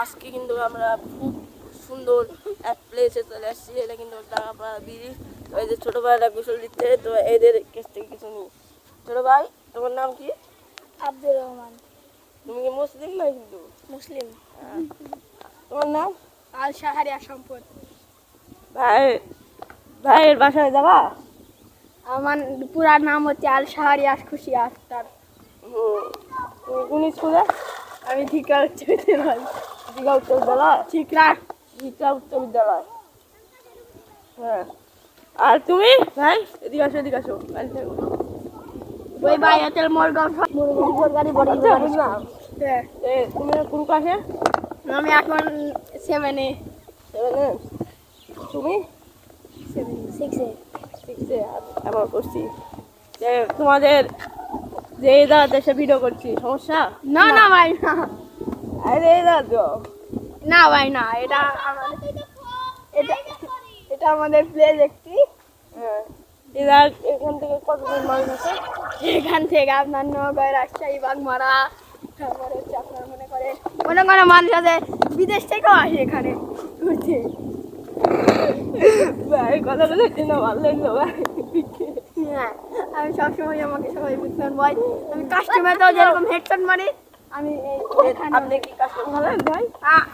আজকে কিন্তু আমরা খুব সুন্দর এক প্লেসে চলে আসছি। এটা কিন্তু ডাঙ্গাপাড়া ব্রিজ। তো এই যে ছোটো ভাইরা গোসল দিচ্ছে, তো এদের কাছ থেকে কিছু নিই। ছোটো ভাই, তোমার নাম কি? আব্দুর রহমান। তুমি কি মুসলিম না হিন্দু? মুসলিম। তোমার নাম? আল শাহরিয়া সম্পদ। ভাই, ভাইয়ের বাসায় যাবা? আমার পুরা নাম হচ্ছে আল শাহরিয়া খুশি আক্তার। তুমি কোন স্কুলে? আমি ঠিকা উচ্চ বিদ্যালয়। দীঘা উচ্চ বিদ্যালয়? ঠিকরা দীঘা উচ্চ বিদ্যালয়। হ্যাঁ। আর তুমি ভাই? এদিকে আসো, এদিকে আসো। ওই ভাই হচ্ছে মোরগাঁও সরকারি বড় আচ্ছা, বুঝলাম। হ্যাঁ। তুমি কোন ক্লাসে? আমি এখন 7-এ। 7-এ? তুমি? 6-এ। 6-এ? আমার করছি। তোমাদের যে এই দাঁড়াতে এসে ভিডিও করছি, সমস্যা? না না ভাই না। আরে এই দাঁড়াতো। না ভাই না, এটা এটা এটা আমাদের প্লেস একটি। হ্যাঁ। এরা এখান থেকে কতজন মানুষ আছে? এখান থেকে আপনার নগর, রাজশাহী, বাগমারা, তারপরে হচ্ছে আপনার মনে করেন মানুষ আছে বিদেশ থেকেও আসে এখানে ঘুরতে। ভাই কথা বলে না, ভালো লাগলো ভাই। হ্যাঁ, আমি সবসময় আমাকে সবাই বুঝতেন ভাই, আমি কাস্টমারটাও যেরকম হেডফোন মারি, আমি আপনি কি কাস্টম খেলেন ভাই?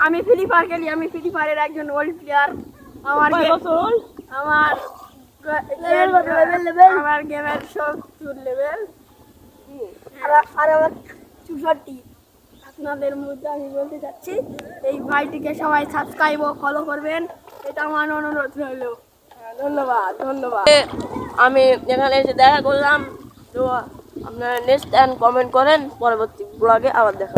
আমি ফ্রি ফায়ার খেলি। আমি ফ্রি ফায়ারের একজন ওল্ড প্লেয়ার। আমার কয় বছর old? আমার আমার গেমের 70 লেভেল আর আমার 64। আপনাদের মধ্যে আমি বলতে চাচ্ছি এই ভাইটিকে সবাই সাবস্ক্রাইব ও ফলো করবেন, এটা আমার অনুরোধ রইল। ধন্যবাদ, ধন্যবাদ। আমি এখানে এসে দেখা করলাম। তো আপনারা নেক্সট কমেন্ট করেন, পরবর্তী ব্লগে আবার দেখা।